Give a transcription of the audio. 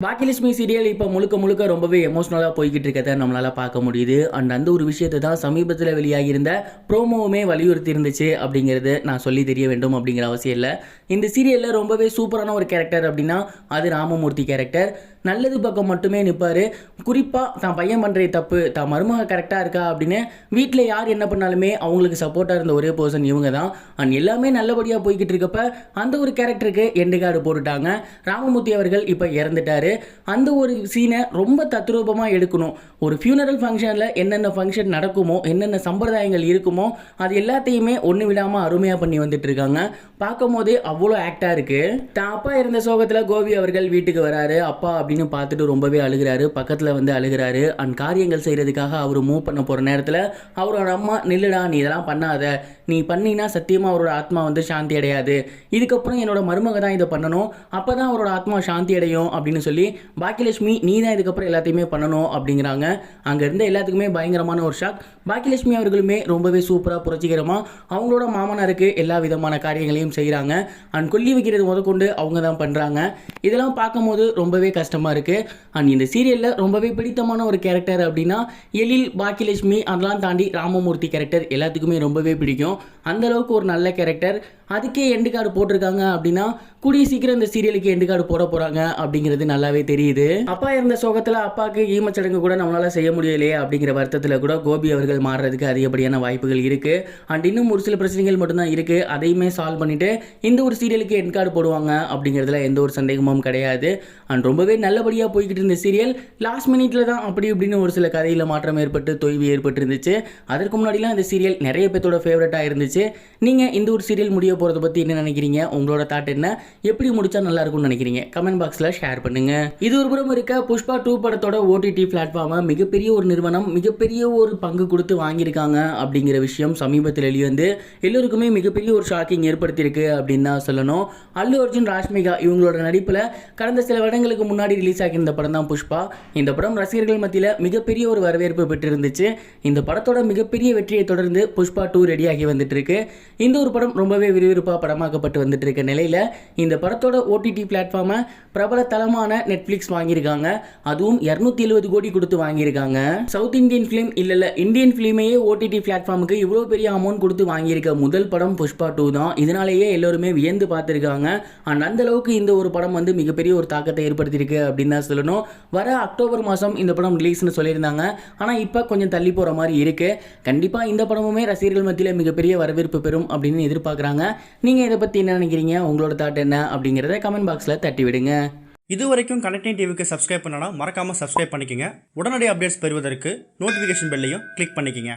Baakiyalakshmi serial இப்போ முழுக்க முழுக்க ரொம்பவே எமோஷனலாக போய்கிட்டு இருக்கிறத நம்மளால் பார்க்க முடியுது. அந்த ஒரு விஷயத்தை தான் சமீபத்தில் வெளியாகியிருந்த ப்ரோமோவுமே வலியுறுத்தி இருந்துச்சு அப்படிங்கிறது நான் சொல்லி தெரிய வேண்டும் அப்படிங்கிற அவசியம் இல்லை. இந்த சீரியலில் ரொம்பவே சூப்பரான ஒரு கேரக்டர் அப்படின்னா அது ராமமூர்த்தி கேரக்டர். நல்லது பக்கம் மட்டுமே நிற்பார். குறிப்பாக தான் பையன் பண்ணுற தப்பு தான் மருமக கரெக்டாக இருக்கா அப்படின்னு வீட்டில் யார் என்ன பண்ணாலுமே அவங்களுக்கு சப்போர்ட்டாக இருந்த ஒரே பர்சன் இவங்க தான். எல்லாமே நல்லபடியாக போய்கிட்டு இருக்கப்ப அந்த ஒரு கேரக்டருக்கு எண்டு கார்டு போட்டுட்டாங்க. ராமமூர்த்தி அவர்கள் இப்போ இறந்துட்டார். அந்த ஒரு சீனை ரொம்ப தத்ரூபமாக எடுக்கணும். ஒரு ஃபியூனரல் ஃபங்க்ஷனில் என்னென்ன ஃபங்க்ஷன் நடக்குமோ, என்னென்ன சம்பிரதாயங்கள் இருக்குமோ, அது எல்லாத்தையுமே ஒன்று விடாமல் அருமையாக பண்ணி வந்துட்டு இருக்காங்க. பார்க்கும் போதே அவ்வளோ ஆக்டாக இருக்குது. தான் அப்பா இருந்த சோகத்தில் கோபி அவர்கள் வீட்டுக்கு வராரு. அப்பா அப்படின்னு பார்த்துட்டு ரொம்பவே அழுகிறாரு. பக்கத்தில் வந்து அழுகிறாரு. காரியங்கள் செய்கிறதுக்காக அவர் மூவ் பண்ண போகிற நேரத்தில் அவரோட அம்மா, நில்லுடா, நீ இதெல்லாம் பண்ணாத, நீ பண்ணினா சத்தியமாக அவரோட ஆத்மா வந்து சாந்தி அடையாது, இதுக்கப்புறம் என்னோட மருமக தான் இதை பண்ணணும், அப்போ தான் அவரோட ஆத்மா சாந்தி அடையும் அப்படின்னு சொல்லி பாக்கியலட்சுமி நீ தான் இதுக்கப்புறம் எல்லாத்தையுமே பண்ணணும் அப்படிங்கிறாங்க. அங்கே இருந்த எல்லாத்துக்குமே பயங்கரமான ஒரு ஷாக். பாக்கியலட்சுமி அவர்களுமே ரொம்பவே சூப்பராக புரட்சிகரமாக அவங்களோட மாமனாருக்கு எல்லா விதமான காரியங்களையும் செய்கிறாங்க. கொல்லி வைக்கிறது முதற்கொண்டு அவங்க தான் பண்ணுறாங்க. இதெல்லாம் பார்க்கும்போது ரொம்பவே கஷ்டமாக இருக்குது. இந்த சீரியலில் ரொம்பவே பிடித்தமான ஒரு கேரக்டர் அப்படின்னா எழில், பாக்கியலட்சுமி, அதெல்லாம் தாண்டி ராமமூர்த்தி கேரக்டர் எல்லாத்துக்குமே ரொம்பவே பிடிக்கும். அந்தளவுக்கு ஒரு நல்ல கேரக்டர். அதுக்கே எண்டு கார்டு போட்டிருக்காங்க அப்படின்னா கூடிய சீக்கிரம் இந்த சீரியலுக்கு எண்டு கார்டு போட போகிறாங்க அப்படிங்கிறது நல்லாவே தெரியுது. அப்பா இருந்த சோகத்தில் அப்பாவுக்கு ஈமச்சடங்கு கூட நம்மளால் செய்ய முடியலையே அப்படிங்கிற வருத்தத்தில் கூட கோபி அவர்கள் மாறுறதுக்கு அதிகப்படியான வாய்ப்புகள் இருக்குது. இன்னும் ஒரு சில பிரச்சனைகள் மட்டும்தான் இருக்குது. அதையுமே சால்வ் பண்ணிவிட்டு இந்த ஒரு சீரியலுக்கு எண்ட் கார்டு போடுவாங்க அப்படிங்கிறதுல எந்த ஒரு சந்தேகமும் கிடையாது. ரொம்பவே நல்லபடியாக போய்கிட்டு இருந்த சீரியல் லாஸ்ட் மினிட்ல தான் அப்படி இப்படின்னு ஒரு சில கதையில் மாற்றம் ஏற்பட்டு தொய்வு ஏற்பட்டு இருந்துச்சு. அதற்கு முன்னாடிலாம் இந்த சீரியல் நிறைய பேர்த்தோட ஃபேவரட்டாக இருந்துச்சு. நீங்கள் இந்த ஒரு சீரியல் முடிய போகிறத பற்றி என்ன நினைக்கிறீங்க? உங்களோட தாட் என்ன? எப்படி முடிச்சா நல்லா இருக்கும்னு நினைக்கிறீங்க? கமெண்ட் பாக்ஸில் ஷேர் பண்ணுங்க. இது ஒரு புறம் இருக்க புஷ்பா 2 படத்தோட OTT பிளாட்ஃபார்மை மிகப்பெரிய ஒரு நிறுவனம் மிகப்பெரிய ஒரு பங்கு கொடுத்து வாங்கியிருக்காங்க அப்படிங்கிற விஷயம் சமீபத்தில் வெளிவந்து எல்லோருக்குமே மிகப்பெரிய ஒரு ஷாக்கிங் ஏற்படுத்தியிருக்கு அப்படின்னு தான் சொல்லணும். அல்லு அர்ஜுன், ராஷ்மிகா இவங்களோட நடிப்பில் கடந்த சில வருடங்களுக்கு முன்னாடி ரிலீஸ் ஆகியிருந்த படம் தான் புஷ்பா. இந்த படம் ரசிகர்கள் மத்தியில் மிகப்பெரிய ஒரு வரவேற்பு பெற்றிருந்துச்சு. இந்த படத்தோட மிகப்பெரிய வெற்றியை தொடர்ந்து புஷ்பா 2 ரெடியாகி வந்துட்டு இருக்கு. இந்த ஒரு படம் ரொம்பவே விறுவிறுப்பாக படமாக்கப்பட்டு வந்துட்டு இருக்க நிலையில் இந்த படத்தோட OTT பிளாட்ஃபார்மை பிரபல தளமான நெட்ஃப்ளிக்ஸ் வாங்கியிருக்காங்க. அதுவும் 270 கோடி கொடுத்து வாங்கியிருக்காங்க. சவுத் இந்தியன் ஃபிலிம் இல்லை இந்தியன் ஃபிலிமையே OTT பிளாட்ஃபார்முக்கு இவ்வளோ பெரிய அமௌண்ட் கொடுத்து வாங்கியிருக்க முதல் படம் புஷ்பா 2 தான். இதனாலேயே எல்லோருமே வியந்து பார்த்துருக்காங்க. அந்த அளவுக்கு இந்த ஒரு படம் வந்து மிகப்பெரிய ஒரு தாக்கத்தை ஏற்படுத்தியிருக்கு அப்படின்னு தான் சொல்லணும். வர அக்டோபர் மாதம் இந்த படம் ரிலீஸ்னு சொல்லியிருந்தாங்க. ஆனால் இப்போ கொஞ்சம் தள்ளி போகிற மாதிரி இருக்குது. கண்டிப்பாக இந்த படமுமே ரசிகர்கள் மத்தியில் மிகப்பெரிய வரவேற்பு பெறும் அப்படின்னு எதிர்பார்க்குறாங்க. நீங்கள் இதை பற்றி என்ன நினைக்கிறீங்க? உங்களோட தாட் என்ன அப்படிங்கிறத கமெண்ட் பாக்ஸில் தட்டி விடுங்க. இது வரைக்கும் கனெக்டிங் டிவிக்கு சப்ஸ்கிரைப் பண்ணனா மறக்காமல் சப்ஸ்கிரைப் பண்ணிக்கங்க. உடனடி அப்டேட்ஸ் பெறுவதற்கு நோட்டிஃபிகேஷன் பெல்லையும் கிளிக் பண்ணிக்கங்க.